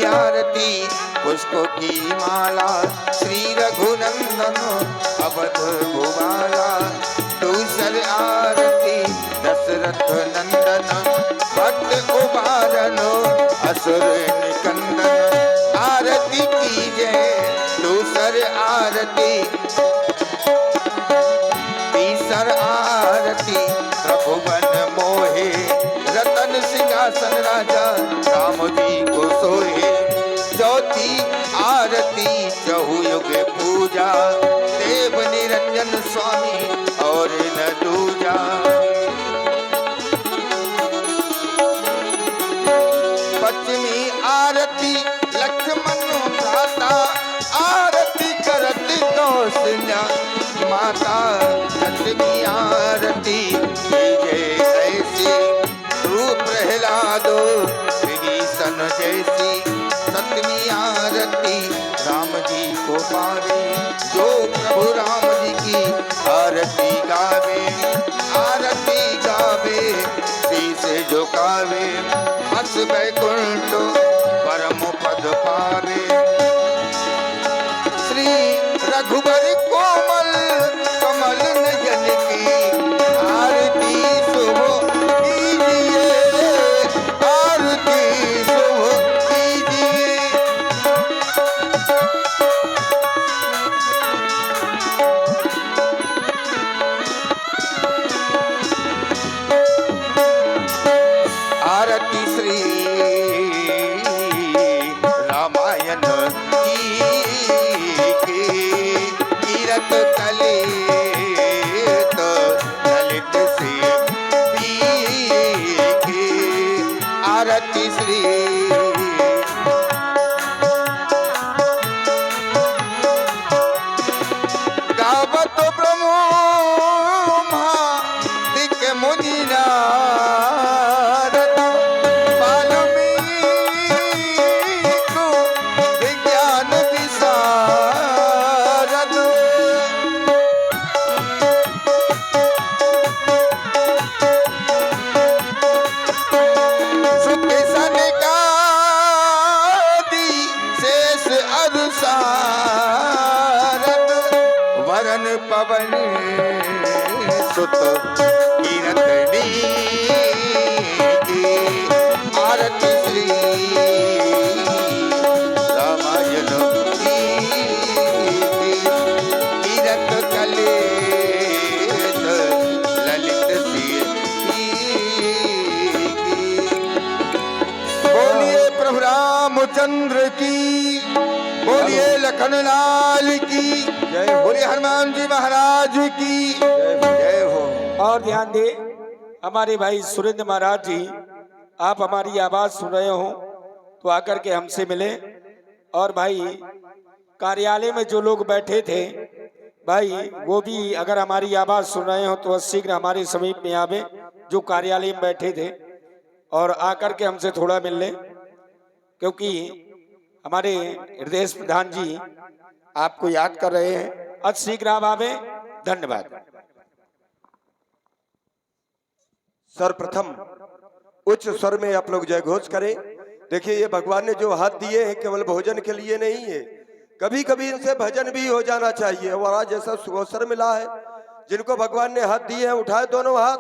आरती पुष्पों की माला श्री रघुनंदन अवध भुवाला। दूसर आरती दशरथ नंदन भक्त उबारनो असुर निकंदन। आरती कीजे दूसर आरती तीसर आरती प्रभुवन मोहे रतन सिंहासन राजा राम जी को सोहे। चौथी आरती चहुयुग पूजा देव निरंजन स्वामी और न दूजा। पश्चिमी आरती लक्ष्मण भ्राता आरती करत कौशल्या माता। छठवीं आरती जय ऐसी तू प्रहलादो विभीषण जैसी। सतवीं आरती राम जी को पावे जो प्रभु राम जी की आरती गावे। आरती गावे शीश झुकावे हस बैकुंठ परम पद पावे। श्री रघुबर कोमल कमल नयन की आरती शुभ कीजिए। आरती शुभ कीजिए। आरती श्री रामायण की कीरत तले तो ललित से की। आरती श्री गावत ब्रह्मा दिक मुनि नारद वाल्मीकि विज्ञान विशारद। सुख सनकादि शेष अरुसारद वरन पवन सुत कीरतनी की। आरती श्री रामायण की कीरत कले ललित से बोलिए प्रभु रामचंद्र की। बोलिए लखन लाल की। बोलिए हनुमान जी महाराज की जय हो। और ध्यान दे हमारे भाई सुरेंद्र महाराज जी, आप हमारी आवाज सुन रहे हो तो आकर के हमसे मिले। और भाई कार्यालय में जो लोग बैठे थे भाई वो भी अगर हमारी आवाज सुन रहे हो तो शीघ्र हमारे समीप में आवे जो कार्यालय में बैठे थे और आकर के हमसे थोड़ा मिल ले, क्योंकि हमारे हृदय प्रधान जी आपको याद कर रहे हैं। अति शीघ्र आप आवे। धन्यवाद। सर्वप्रथम उच्च स्वर में आप लोग जय घोष करें। देखिए ये भगवान ने जो हाथ दिए हैं केवल भोजन के लिए नहीं है, कभी कभी इनसे भजन भी हो जाना चाहिए। और आज जैसा अवसर मिला है, जिनको भगवान ने हाथ दिए हैं उठाए दोनों हाथ।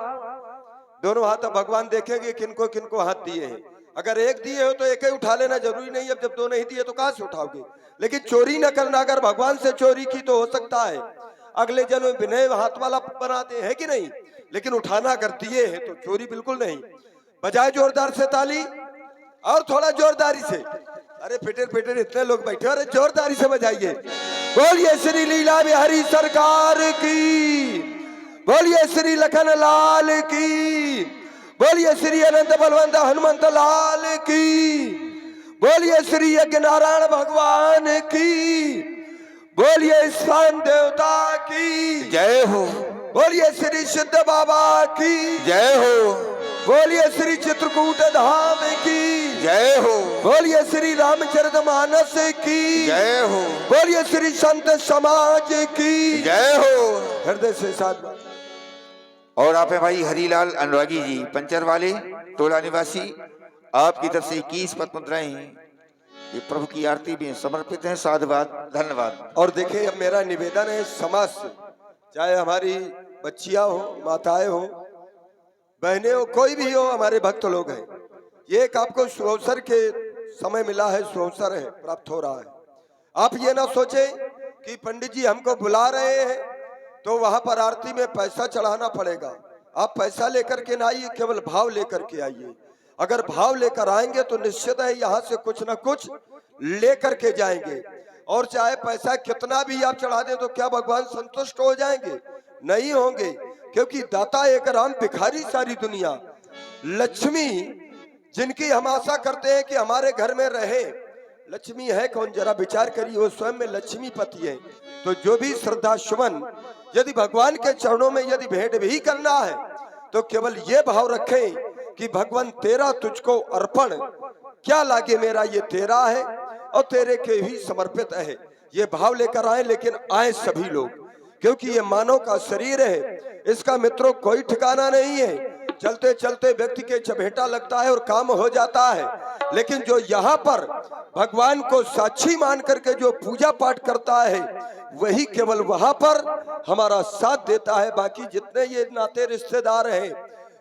अब भगवान देखेंगे किनको किनको हाथ दिए हैं। अगर एक दिए हो तो एक ही उठा लेना, जरूरी नहीं। अब जब दो नहीं दिए तो कहां से उठाओगे। लेकिन चोरी न करना। अगर भगवान से चोरी की तो हो सकता है अगले जन्म में विनय हाथ वाला बनाते हैं कि नहीं, लेकिन उठाना अगर दिए हैं तो चोरी बिल्कुल नहीं। बजाय जोरदार से ताली और थोड़ा जोरदारी से। अरे फिटर फिटर इतने लोग बैठे, अरे जोरदारी से बजाइए। बोलिए श्री लीला बिहारी सरकार की। बोलिए श्री लखन लाल की। बोलिए श्री अनंत बलवंत हनुमंत लाल की। बोलिए श्री यज्ञ नारायण भगवान की। बोलिए स्थान देवता की जय हो। बोलिए श्री सिद्ध बाबा की जय हो। बोलिए श्री चित्रकूट धाम की जय हो। बोलिए श्री रामचरितमानस की जय हो। बोलिए श्री संत समाज की जय हो। हृदय से साथ। और आप है भाई हरीलाल अनुरागी जी, पंचर वाले, टोला निवासी। आपकी तरफ से 21 पद मुद्राएं ये प्रभु की आरती में समर्पित है। साधुवाद, धन्यवाद। और देखिए अब मेरा निवेदन है समाज से, चाहे हमारी बच्चियां हो, माताएं हो, बहनें हो, कोई भी हो, हमारे भक्त लोग हैं, ये एक आपको सुअवसर के समय मिला है, सुअवसर है, प्राप्त हो रहा है। आप ये ना सोचे कि पंडित जी हमको बुला रहे हैं तो वहां पर आरती में पैसा चढ़ाना पड़ेगा। आप पैसा लेकर के ना आइए, केवल भाव लेकर के आइए। अगर भाव लेकर आएंगे तो निश्चित है यहाँ से कुछ ना कुछ लेकर के जाएंगे। और चाहे पैसा कितना भी आप चढ़ा दें तो क्या भगवान संतुष्ट हो जाएंगे? नहीं होंगे, क्योंकि दाता एक राम, भिखारी सारी दुनिया। लक्ष्मी जिनकी हम आशा करते हैं कि हमारे घर में रहे, लक्ष्मी है कौन? जरा विचार करिए, वो स्वयं में लक्ष्मी पति है। तो जो भी श्रद्धा सुमन यदि भगवान के चरणों में यदि भेंट भी करना है तो केवल ये भाव रखें कि भगवान तेरा तुझको अर्पण, क्या लागे मेरा ये तेरा है और तेरे के ही समर्पित है, ये भाव लेकर आए। लेकिन आए सभी लोग, क्योंकि ये मानव का शरीर है, इसका मित्रों कोई ठिकाना नहीं है। चलते चलते व्यक्ति के चपेटा लगता है और काम हो जाता है। लेकिन जो यहाँ पर भगवान को साक्षी मान करके जो पूजा पाठ करता है, वही केवल वहां पर हमारा साथ देता है। बाकी जितने ये नाते रिश्तेदार हैं,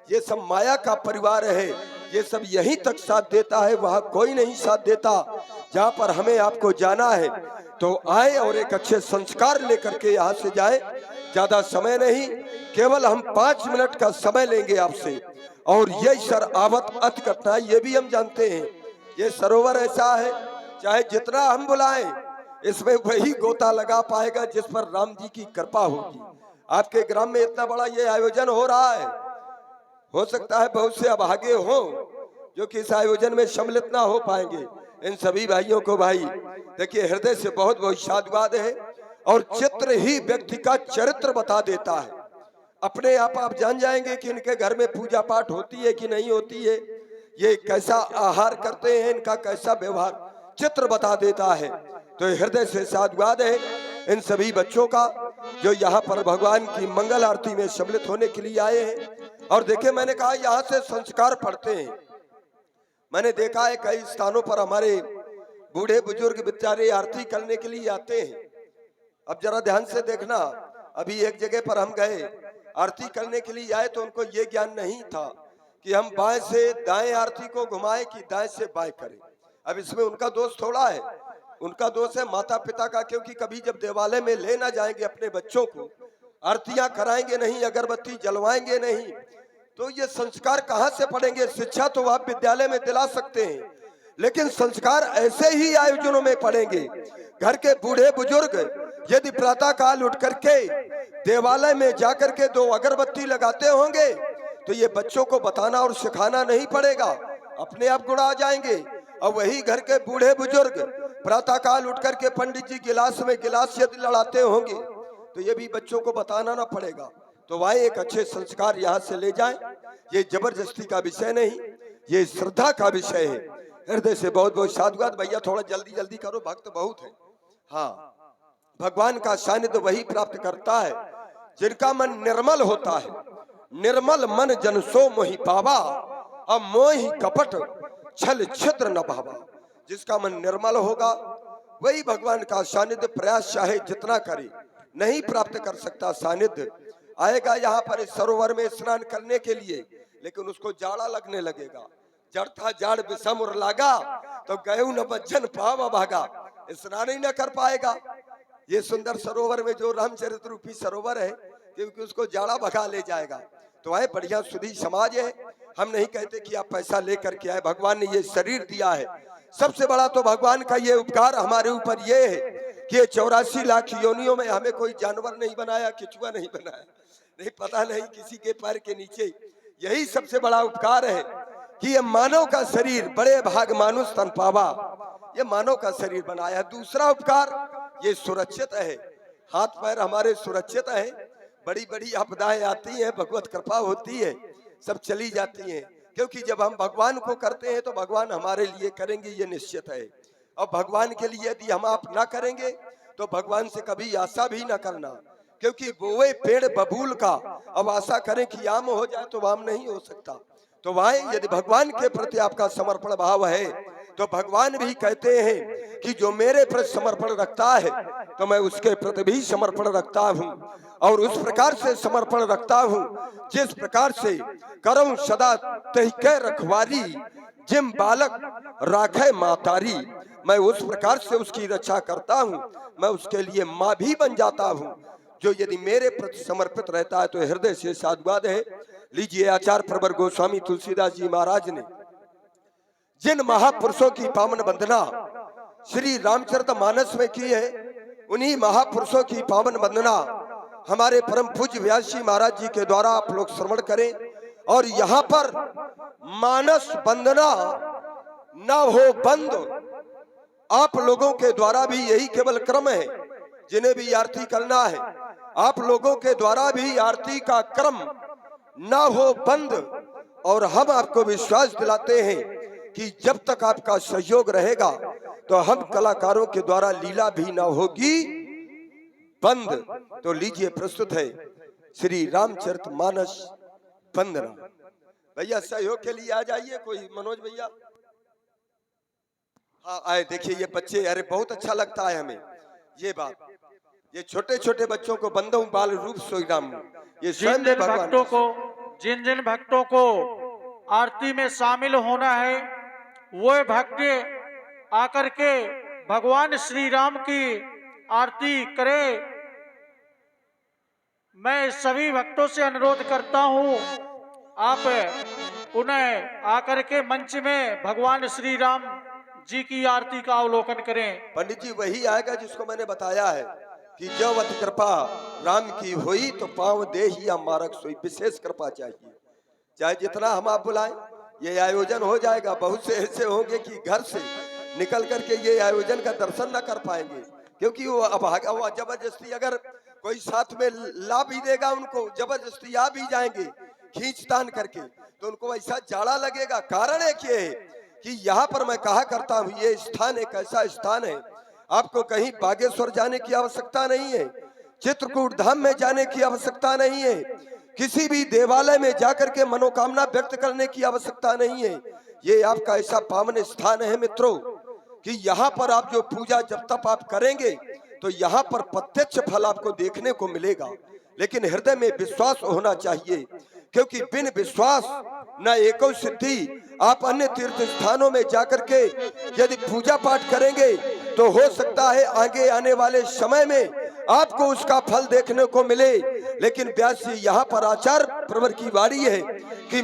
ये सब माया का परिवार है, ये सब यहीं तक साथ देता है, वहां कोई नहीं साथ देता। जहाँ पर हमें आपको जाना है तो आए और एक अच्छे संस्कार लेकर के यहाँ से जाए। ज्यादा समय नहीं, केवल हम 5 मिनट का समय लेंगे आपसे। और ये सर आवत अत घटना, ये भी हम जानते हैं, ये सरोवर ऐसा है, चाहे जितना हम बुलाएं इसमें वही गोता लगा पाएगा जिस पर राम जी की कृपा होगी। आपके ग्राम में इतना बड़ा ये आयोजन हो रहा है, हो सकता है बहुत से अभागे हों जो कि इस आयोजन में सम्मिलित ना हो पाएंगे। इन सभी भाइयों को भाई देखिए हृदय से बहुत बहुत साधुवाद है। और चित्र ही व्यक्ति का चरित्र बता देता है। अपने आप जान जाएंगे कि इनके घर में पूजा पाठ होती है कि नहीं होती है, ये कैसा आहार करते हैं, इनका कैसा व्यवहार, चित्र बता देता है। तो हृदय से साधुवाद है इन सभी बच्चों का जो यहाँ पर भगवान की मंगल आरती में सम्मिलित होने के लिए आए हैं। और देखिए मैंने कहा यहाँ से संस्कार पढ़ते हैं। मैंने देखा है कई स्थानों पर हमारे बूढ़े बुजुर्ग बेचारे आरती करने के लिए आते हैं। अब जरा ध्यान से देखना, अभी एक जगह पर हम गए, आरती करने के लिए आए तो उनको ये ज्ञान नहीं था कि हम बाएं से दाएं आरती को घुमाएं कि दाएं से बाएं करें। अब इसमें उनका दोष थोड़ा है, उनका दोष है माता पिता का, क्योंकि कभी जब देवालय में ले ना जाएंगे अपने बच्चों को, आरतियां कराएंगे नहीं, अगरबत्ती जलवाएंगे नहीं, तो ये संस्कार कहाँ से पढ़ेंगे? शिक्षा तो आप विद्यालय में दिला सकते हैं, लेकिन संस्कार ऐसे ही आयोजनों में पढ़ेंगे। घर के बूढ़े बुजुर्ग यदि प्रातः काल उठ करके देवालय में जाकर के 2 अगरबत्ती लगाते होंगे तो ये बच्चों को बताना और सिखाना नहीं पड़ेगा, अपने आप गुण आ जाएंगे। और वही घर के बूढ़े बुजुर्ग प्रातः काल उठ करके पंडित जी गिलास में गिलास यदि लड़ाते होंगे तो ये भी बच्चों को बताना ना पड़ेगा। तो वह एक अच्छे संस्कार यहाँ से ले जाएं। ये जबरदस्ती का विषय नहीं, ये श्रद्धा का विषय है। हृदय से बहुत बहुत साधुवाद। भैया थोड़ा जल्दी जल्दी करो, भक्त बहुत है। हाँ, भगवान का सानिध्य वही प्राप्त करता है जिनका मन निर्मल होता है। निर्मल मन जन सो मोहि पावा, अब मोहि कपट छल छिद्र न भावा। जिसका मन निर्मल होगा वही भगवान का सानिध्य प्रयास चाहे जितना करे नहीं प्राप्त कर सकता। सानिध्य आएगा यहाँ पर इस सरोवर में स्नान करने के लिए, लेकिन उसको जाड़ा लगने लगेगा। जड़ था जाड़ विषम और लागा, तो गयु न बज्जन पावा भागा, स्नान ही न कर पाएगा। ये सुंदर सरोवर में जो रामचरित रूपी सरोवर है, क्योंकि उसको जाड़ा भगा ले जाएगा। तो आए बढ़िया सुधी समाज है। हम नहीं कहते कि आप पैसा लेकर के आए, भगवान ने ये शरीर दिया है। सबसे बड़ा तो भगवान का ये उपकार हमारे ऊपर ये है कि 84 लाख योनियों में हमें कोई जानवर नहीं बनाया, किचुआ नहीं बनाया, नहीं पता नहीं किसी के पैर के नीचे। यही सबसे बड़ा उपकार है कि ये मानव का शरीर, बड़े भाग मानुष तन पावा, ये मानव का शरीर बनाया। दूसरा उपकार ये सुरक्षित है, हाथ पैर हमारे सुरक्षित है। बड़ी बड़ी आपदाएं आती हैं, भगवत कृपा होती है, सब चली जाती हैं। क्योंकि जब हम भगवान को करते हैं तो भगवान हमारे लिए करेंगे, ये निश्चित है। और भगवान के लिए यदि हम आप ना करेंगे तो भगवान से कभी आशा भी ना करना, क्योंकि बोए पेड़ बबूल का, अब आशा करें कि आम हो जाए तो आम नहीं हो सकता। तो वहां यदि भगवान के प्रति आपका समर्पण भाव है तो भगवान भी कहते हैं कि जो मेरे प्रति समर्पण रखता है तो मैं उसके प्रति भी समर्पण रखता हूँ, और उस प्रकार से समर्पण रखता हूँ जिस प्रकार से करऊं सदा तहिके रखवारी, जिम बालक राखे मातारी। मैं उस प्रकार से उसकी रक्षा करता हूँ, मैं उसके लिए माँ भी बन जाता हूँ। जो यदि मेरे प्रति समर्पित रहता है तो हृदय से साधुवाद है। लीजिए, आचार्य प्रवर गोस्वामी तुलसीदास जी महाराज ने जिन महापुरुषों की पावन वंदना श्री रामचरितमानस में की है, उन्हीं महापुरुषों की पावन वंदना हमारे परम पूज्य व्यास जी महाराज जी के द्वारा आप लोग श्रवण करें। और यहाँ पर मानस वंदना न हो बंद, आप लोगों के द्वारा भी यही केवल क्रम है। जिन्हें भी आरती करना है, आप लोगों के द्वारा भी आरती का क्रम न हो बंद। और हम आपको विश्वास दिलाते हैं कि जब तक आपका सहयोग रहेगा तो हम कलाकारों के द्वारा लीला भी ना होगी बंद। तो लीजिए, प्रस्तुत है श्री रामचरितमानस वंदना। भैया सहयोग के लिए आ जाइए, कोई मनोज भैया। हाँ आए, देखिए ये बच्चे, अरे बहुत अच्छा लगता है हमें ये बात। ये छोटे छोटे बच्चों को बंदों बाल रूप सोई राम, ये स्वयं भगवान। जिन जिन भक्तों को आरती में शामिल होना है वो भक्त आकर के भगवान श्री राम की आरती करे। मैं सभी भक्तों से अनुरोध करता हूँ, आप पुनः आकर के मंच में भगवान श्री राम जी की आरती का अवलोकन करें। पंडित जी वही आएगा जिसको मैंने बताया है कि जब अति कृपा राम की हुई तो पांव देहि या मारक सोई। विशेष कृपा चाहिए, चाहे जितना हम आप बुलाएं ये आयोजन हो जाएगा। बहुत से ऐसे होंगे कि घर से निकल करके ये आयोजन का दर्शन न कर पाएंगे, क्योंकि वो अभागा हुआ जबरदस्ती अगर कोई साथ में ला भी देगा, उनको जबरदस्ती आ भी जाएंगे खींचतान करके, तो उनको ऐसा जाड़ा लगेगा। कारण एक ये है कि यहाँ पर मैं कहा करता हूँ, ये स्थान एक ऐसा स्थान है, आपको कहीं बागेश्वर जाने की आवश्यकता नहीं है, चित्रकूट धाम में जाने की आवश्यकता नहीं है, किसी भी देवालय में जाकर के मनोकामना व्यक्त करने की आवश्यकता नहीं है। ये आपका ऐसा पावन स्थान है मित्रों कि यहाँ पर आप जो पूजा जब तक आप करेंगे तो यहाँ पर प्रत्यक्ष फल आपको देखने को मिलेगा। लेकिन हृदय में विश्वास होना चाहिए, क्योंकि बिन विश्वास न एको सिद्धि। आप अन्य तीर्थ स्थानों में जाकर के यदि पूजा पाठ करेंगे तो हो सकता है आगे आने वाले समय में आपको उसका फल देखने को मिले। लेकिन व्यास जी यहाँ पर आचार्य प्रवर की वाणी है कि